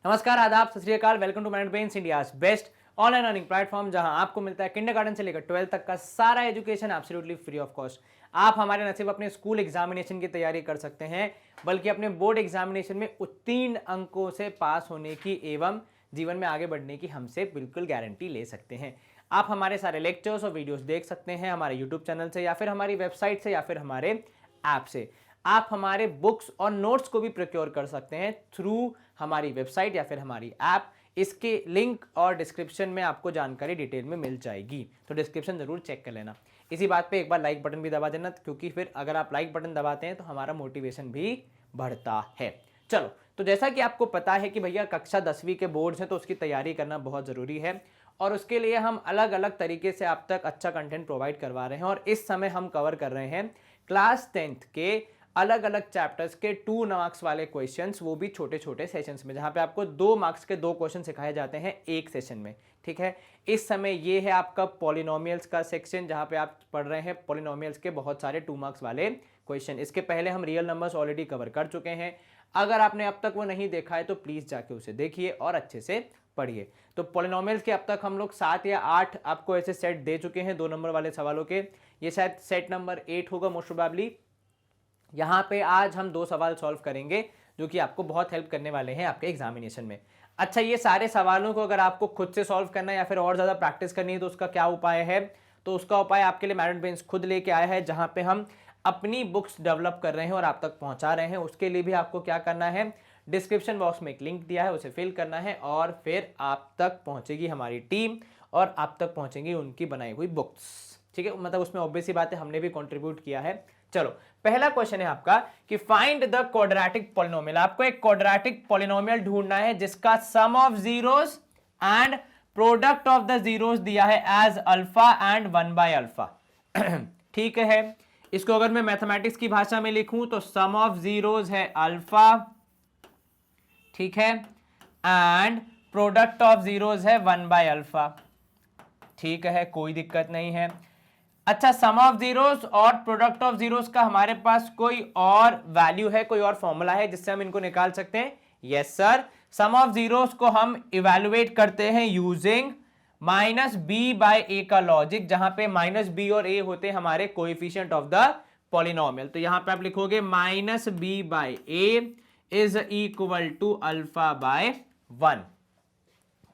नमस्कार, आदाब, सत श्री अकाल। Welcome to mind brains, India's best online earning platform, जहां आपको मिलता है किंडरगार्टन से लेकर 12th तक का सारा education absolutely free of cost. आप हमारे न सिर्फ अपने स्कूल एग्जामिनेशन की तैयारी कर सकते हैं, बल्कि अपने बोर्ड एग्जामिनेशन में उत्तीर्ण अंकों से पास होने की एवं जीवन में आगे बढ़ने की हमसे बिल्कुल गारंटी ले सकते हैं। आप हमारे सारे लेक्चर्स और वीडियोस देख सकते हैं हमारे यूट्यूब चैनल से, या फिर हमारी वेबसाइट से, या फिर हमारे ऐप से। आप हमारे बुक्स और नोट्स को भी प्रोक्योर कर सकते हैं थ्रू हमारी वेबसाइट या फिर हमारी ऐप। इसके लिंक और डिस्क्रिप्शन में आपको जानकारी डिटेल में मिल जाएगी, तो डिस्क्रिप्शन जरूर चेक कर लेना। इसी बात पे एक बार लाइक बटन भी दबा देना, क्योंकि फिर अगर आप लाइक बटन दबाते हैं तो हमारा मोटिवेशन भी बढ़ता है। चलो, तो जैसा कि आपको पता है कि भैया कक्षा 10वीं के बोर्ड्स हैं, तो उसकी तैयारी करना बहुत ज़रूरी है, और उसके लिए हम अलग अलग तरीके से आप तक अच्छा कंटेंट प्रोवाइड करवा रहे हैं। और इस समय हम कवर कर रहे हैं क्लास 10th के अलग अलग चैप्टर्स के 2 मार्क्स वाले क्वेश्चंस, वो भी छोटे छोटे सेशंस में, जहां पे आपको 2 मार्क्स के 2 क्वेश्चन सिखाए जाते हैं एक सेशन में। ठीक है, इस समय ये है आपका पॉलिनोमियल्स का सेक्शन, जहां पे आप पढ़ रहे हैं पॉलिनोमियल्स के बहुत सारे 2 मार्क्स वाले क्वेश्चन। इसके पहले हम रियल नंबर्स ऑलरेडी कवर कर चुके हैं। अगर आपने अब तक वो नहीं देखा है तो प्लीज जाके उसे देखिए और अच्छे से पढ़िए। तो पॉलिनोमियल्स के अब तक हम लोग 7 या 8 आपको ऐसे सेट दे चुके हैं 2 नंबर वाले सवालों के। ये शायद सेट नंबर 8 होगा मोस्ट प्रोबेबली। यहाँ पे आज हम 2 सवाल सॉल्व करेंगे जो कि आपको बहुत हेल्प करने वाले हैं आपके एग्जामिनेशन में। अच्छा, ये सारे सवालों को अगर आपको खुद से सॉल्व करना है या फिर और ज़्यादा प्रैक्टिस करनी है तो उसका क्या उपाय है? तो उसका उपाय आपके लिए मैनेजमेंट बेंच खुद लेके आया है, जहाँ पे हम अपनी बुक्स डेवलप कर रहे हैं और आप तक पहुँचा रहे हैं। उसके लिए भी आपको क्या करना है, डिस्क्रिप्शन बॉक्स में एक लिंक दिया है, उसे फिल करना है और फिर आप तक पहुँचेगी हमारी टीम और आप तक पहुँचेंगी उनकी बनाई हुई बुक्स। ठीक है, मतलब उसमें ऑब्वियस सी बात है, हमने भी कंट्रीब्यूट किया है। चलो, पहला क्वेश्चन है आपका कि फाइंड द क्वाड्रेटिक पॉलिनोमियल। आपको एक क्वाड्रेटिक पॉलिनोमियल ढूंढना है जिसका sum of zeros and product of the zeros दिया है एज अल्फा एंड 1/अल्फा। ठीक है, इसको अगर मैं मैथमेटिक्स की भाषा में लिखूं तो सम ऑफ जीरोस है अल्फा, ठीक है, एंड प्रोडक्ट ऑफ जीरोस है 1/अल्फा। ठीक है, कोई दिक्कत नहीं है। अच्छा, सम ऑफ जीरोस और प्रोडक्ट ऑफ जीरोस का हमारे पास कोई और वैल्यू है, कोई और फॉर्मूला है जिससे हम इनको निकाल सकते हैं? Yes sir, some of zeros को हम इवेलुएट करते हैं यूजिंग -b/a का लॉजिक, जहां पे -b और a होते हैं हमारे कोएफिशिएंट ऑफ द पॉलिनोमियल। तो यहां पे आप लिखोगे -b/a is equal to α/1।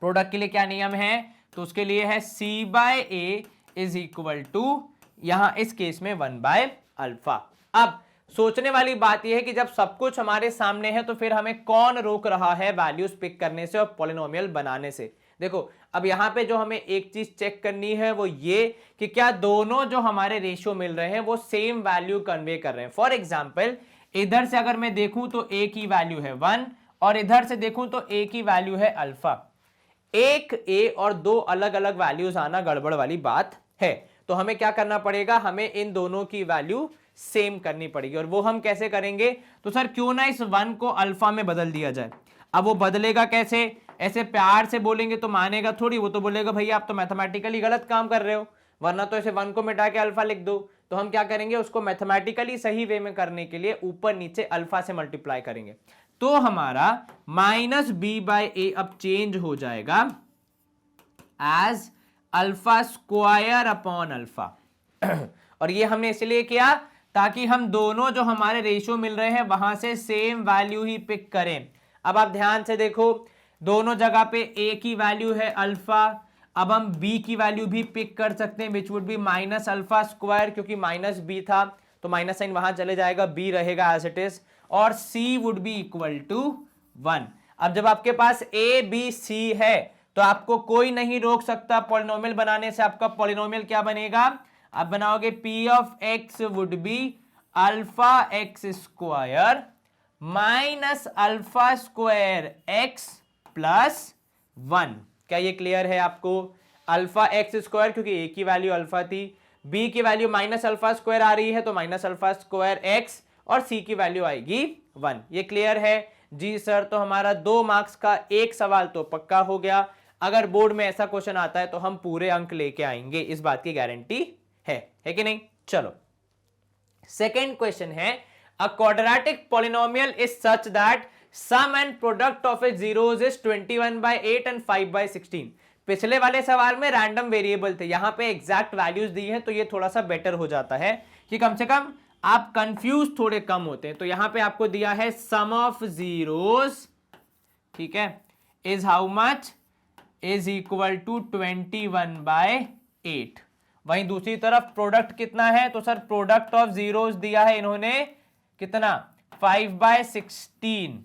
Product के लिए क्या नियम है? तो उसके लिए है c/a इज इक्वल टू, यहां इस केस में 1/अल्फा। अब सोचने वाली बात यह है कि जब सब कुछ हमारे सामने है तो फिर हमें कौन रोक रहा है वैल्यूज पिक करने से और पॉलिनोमियल बनाने से? देखो, अब यहां पे जो हमें एक चीज चेक करनी है वो ये कि क्या दोनों जो हमारे रेशियो मिल रहे हैं वो सेम वैल्यू कन्वे कर रहे हैं। फॉर एग्जाम्पल, इधर से अगर मैं देखूं तो a की वैल्यू है 1 और इधर से देखूं तो a की वैल्यू है अल्फा। एक a और 2 अलग अलग वैल्यूज आना गड़बड़ वाली बात है। तो हमें क्या करना पड़ेगा, हमें इन दोनों की वैल्यू सेम करनी पड़ेगी। और वो हम कैसे करेंगे? तो सर क्यों ना इस 1 को अल्फा में बदल दिया जाए। अब वो बदलेगा कैसे? ऐसे प्यार से बोलेंगे तो मानेगा थोड़ी, वो तो बोलेगा भैया आप तो मैथमेटिकली गलत काम कर रहे हो, वरना तो ऐसे 1 को मिटा के अल्फा लिख दो। तो हम क्या करेंगे, उसको मैथमेटिकली सही वे में करने के लिए ऊपर नीचे अल्फा से मल्टीप्लाई करेंगे। तो हमारा -b/a अब चेंज हो जाएगा as alpha square upon alpha. और ये हमने इसलिए किया ताकि हम दोनों जो हमारे रेशियो मिल रहे हैं वहां से सेम वैल्यू ही पिक करें। अब आप ध्यान से देखो, दोनों जगह पे a की वैल्यू है अल्फा। अब हम b की वैल्यू भी पिक कर सकते हैं, which would be -alpha square, क्योंकि -b था तो माइनस साइन वहां चले जाएगा, b रहेगा एज इट इज, और c would be equal to 1। अब जब आपके पास a b c है तो आपको कोई नहीं रोक सकता पॉलिनोमियल बनाने से। आपका पॉलिनोमियल क्या बनेगा? आप बनाओगे p of x would be alpha x square minus alpha square x plus 1। क्या ये क्लियर है आपको? अल्फा एक्स स्क्वायर, क्योंकि a की वैल्यू अल्फा थी, b की वैल्यू -अल्फा स्क्वायर आ रही है तो -अल्फा स्क्वायर x, और c की वैल्यू आएगी 1। ये क्लियर है? जी सर, तो हमारा 2 मार्क्स का एक सवाल तो पक्का हो गया। अगर बोर्ड में ऐसा क्वेश्चन आता है तो हम पूरे अंक लेके आएंगे, इस बात की गारंटी है कि नहीं? चलो, सेकेंड क्वेश्चन है, a quadratic polynomial is such that sum and product of a zeros is 21/8 and 5/16। पिछले वाले सवाल में रैंडम वेरिएबल थे, यहां पे एग्जैक्ट वैल्यूज दी है, तो ये थोड़ा सा बेटर हो जाता है कि कम से कम आप कंफ्यूज थोड़े कम होते हैं। तो यहां पे आपको दिया है सम ऑफ जीरोस, ठीक है, is how much, is equal to 21/8। वहीं दूसरी तरफ प्रोडक्ट कितना है, तो सर प्रोडक्ट ऑफ जीरोस दिया है इन्होंने कितना, 5/16।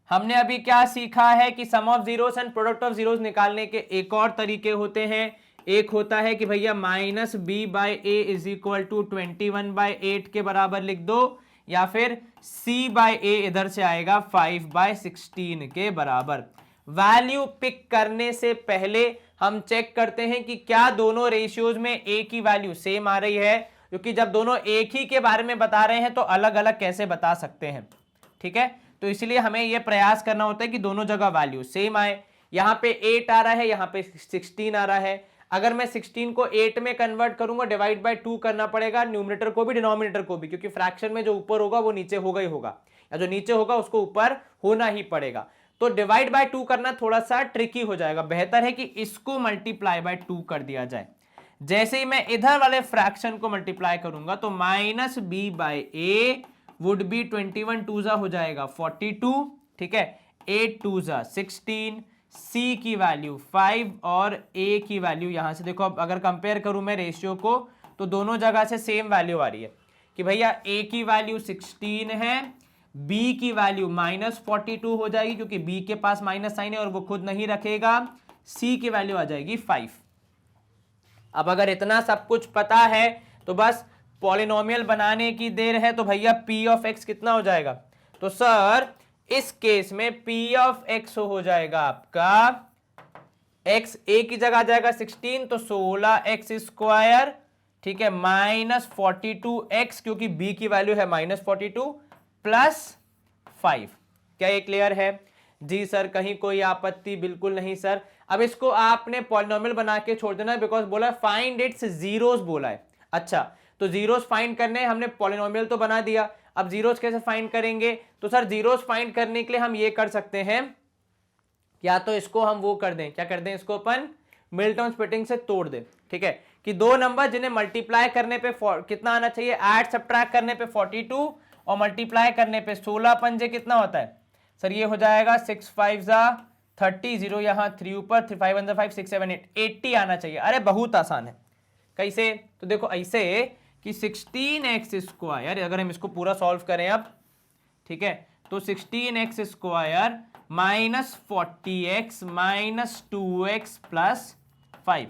हमने अभी क्या सीखा है कि sum of zeros and product of zeros निकालने के एक और तरीके होते हैं। एक होता है कि भैया -b/a इज इक्वल टू 21/8 के बराबर लिख दो, या फिर c/a इधर से आएगा 5/16 के बराबर। वैल्यू पिक करने से पहले हम चेक करते हैं कि क्या दोनों रेशियोज में a की वैल्यू सेम आ रही है, क्योंकि जब दोनों एक ही के बारे में बता रहे हैं तो अलग अलग कैसे बता सकते हैं, ठीक है। तो इसलिए हमें यह प्रयास करना होता है कि दोनों जगह वैल्यू सेम आए। यहां पे 8 आ रहा है, यहां पे 16 आ रहा है। अगर मैं 16 को 8 में कन्वर्ट करूंगा, डिवाइड बाय 2 करना पड़ेगा, न्यूमरेटर को भी डिनोमिनेटर को भी, क्योंकि फ्रैक्शन में जो ऊपर होगा वो नीचे होगा ही होगा, या जो नीचे होगा उसको ऊपर होना ही पड़ेगा। तो डिवाइड बाय 2 करना थोड़ा सा ट्रिकी हो जाएगा, बेहतर है कि इसको मल्टीप्लाई बाय 2 कर दिया जाए। जैसे ही मैं इधर वाले फ्रैक्शन को मल्टीप्लाई करूंगा तो -b/a वुड बी 21 2 हो जाएगा 42, ठीक है, 8 2 16, c की वैल्यू 5 और a की वैल्यू यहां से देखो, अब अगर कंपेयर करूं मैं रेशियो को तो दोनों जगह से सेम वैल्यू आ रही है कि भैया a की वैल्यू 16 है, b की वैल्यू -42 हो जाएगी क्योंकि b के पास माइनस साइन है और वो खुद नहीं रखेगा, c की वैल्यू आ जाएगी 5। अब अगर इतना सब कुछ पता है तो बस पॉलिनोमियल बनाने की देर है। तो भैया p ऑफ x कितना हो जाएगा, तो सर इस केस में p ऑफ x हो जाएगा आपका, x a की जगह आ जाएगा 16 तो 16x², ठीक है, -42x क्योंकि b की वैल्यू है -42 +5। क्या ये क्लियर है? जी सर, कहीं कोई आपत्ति? बिल्कुल नहीं सर। अब इसको आपने पॉलिनोमियल बना के छोड़ देना है, बिकॉज बोला फाइंड इट्स जीरोस बोला है। अच्छा, तो जीरोस फाइंड करने हमने पॉलिनोमियल तो बना दिया, अब जीरोस कैसे फाइंड करेंगे? तो सर जीरोस फाइंड करने के लिए हम ये कर सकते हैं, या तो इसको हम वो कर दें, क्या कर दें, इसको अपन मिल्टन स्प्लिटिंग से तोड़ दें, ठीक है, कि दो नंबर जिन्हें मल्टीप्लाई करने पे कितना आना चाहिए, ऐड सब्ट्रैक्ट करने पे 42 और मल्टीप्लाई करने पे 16 पंजे कितना होता है सर, ये हो जाएगा 6 5 30, 0 यहाँ 3 ऊपर, 5 1 5 6 7 8 80 आना चाहिए। अरे बहुत आसान है। कैसे? तो देखो ऐसे कि 16x² अगर हम इसको पूरा सॉल्व करें अब, ठीक है, तो 16x² -40x -2x +5,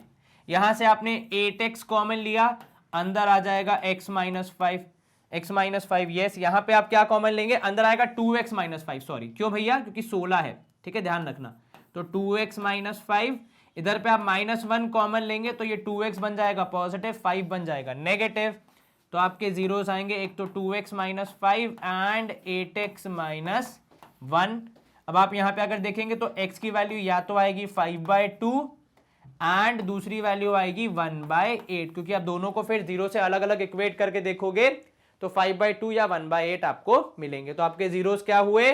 यहां से आपने 8x कॉमन लिया, अंदर आ जाएगा x -5 यस, यहां पे आप क्या कॉमन लेंगे, अंदर आएगा 2x -5, सॉरी क्यों भैया, क्योंकि 16 है, ठीक है, ध्यान रखना। तो 2x -5, इधर पे आप -1 कॉमन लेंगे तो ये 2x बन जाएगा पॉजिटिव, 5 बन जाएगा नेगेटिव, तो आपके जीरोस आएंगे, एक तो 2x -5 एंड 8x -1। अब आप यहां पे अगर देखेंगे तो x की वैल्यू या तो आएगी 5/2 एंड दूसरी वैल्यू आएगी 1/8, क्योंकि आप दोनों को फिर जीरो से अलग अलग इक्वेट करके देखोगे तो 5/2 या 1/8 आपको मिलेंगे। तो आपके जीरोस क्या हुए,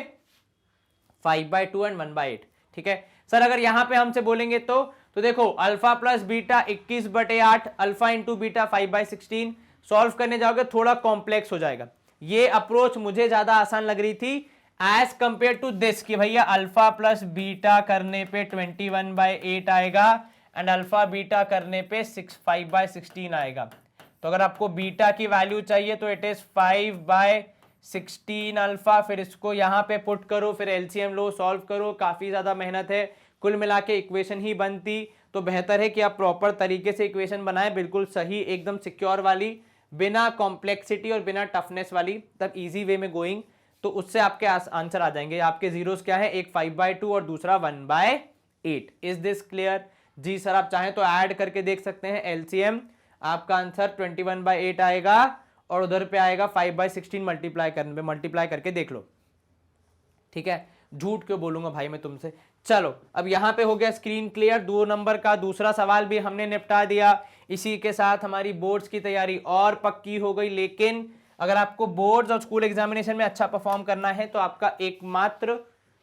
5/2 एंड 1/8, ठीक है। सर अगर यहां पे हमसे बोलेंगे तो देखो alpha plus beta 21/8, alpha into beta 5/16, solve करने जाओगे थोड़ा कॉम्प्लेक्स हो जाएगा। ये अप्रोच मुझे ज्यादा आसान लग रही थी एज कंपेयर टू दिस कि भैया अल्फा प्लस बीटा करने पे 21/8 आएगा एंड अल्फा बीटा करने पे 5/16 आएगा। तो अगर आपको बीटा की वैल्यू चाहिए तो इट इज 5/16 अल्फा, फिर इसको यहां पे पुट करो, फिर एलसीएम लो, सॉल्व करो, काफी ज्यादा मेहनत है, कुल मिला के इक्वेशन ही बनती। तो बेहतर है कि आप प्रॉपर तरीके से इक्वेशन बनाएं, बिल्कुल सही, एकदम सिक्योर वाली, बिना कॉम्प्लेक्सिटी और बिना टफनेस वाली, तब इजी वे में गोइंग, तो उससे आपके आंसर आ जाएंगे। आपके जीरोस क्या है, एक 5/2 और दूसरा 1/8। Is this clear? जी सर, आप चाहें तो ऐड करके देख सकते हैं एलसीएम, आपका आंसर 21/8 आएगा और उधर पे आएगा 5/16 मल्टीप्लाई करने पे, मल्टीप्लाई करके देख लो, ठीक है। झूठ क्यों बोलूंगा भाई मैं तुमसे। चलो अब यहां पे हो गया स्क्रीन क्लियर, 2 नंबर का दूसरा सवाल भी हमने निपटा दिया। इसी के साथ हमारी बोर्ड्स की तैयारी और पक्की हो गई, लेकिन अगर आपको बोर्ड्स और स्कूल एग्जामिनेशन में अच्छा परफॉर्म करना है तो आपका एकमात्र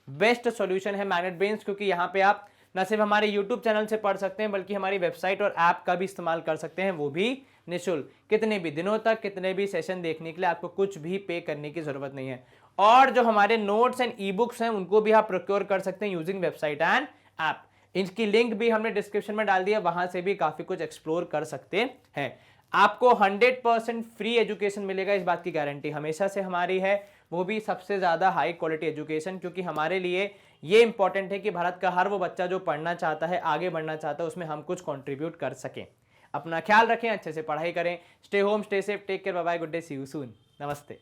बेस्ट सॉल्यूशन है मैग्नेट ब्रेन्स, क्योंकि यहाँ पे आप न सिर्फ हमारे यूट्यूब चैनल से पढ़ सकते हैं बल्कि हमारी वेबसाइट और ऐप का भी इस्तेमाल कर सकते हैं, वो भी निःशुल्क। कितने भी दिनों तक कितने भी सेशन देखने के लिए आपको कुछ भी पे करने की जरूरत नहीं है। और जो हमारे नोट्स एंड ई बुक्स हैं उनको भी आप प्रोक्योर कर सकते हैं यूजिंग वेबसाइट एंड ऐप। इनकी लिंक भी हमने डिस्क्रिप्शन में डाल दिया, वहां से भी काफी कुछ एक्सप्लोर कर सकते हैं। आपको 100% फ्री एजुकेशन मिलेगा, इस बात की गारंटी हमेशा से हमारी है, वो भी सबसे ज्यादा हाई क्वालिटी एजुकेशन, क्योंकि हमारे लिए ये इंपॉर्टेंट है कि भारत का हर वो बच्चा जो पढ़ना चाहता है, आगे बढ़ना चाहता है, उसमें हम कुछ कंट्रीब्यूट कर सकें। अपना ख्याल रखें, अच्छे से पढ़ाई करें। Stay home, stay safe, take care, bye bye, good day, see you soon, नमस्ते।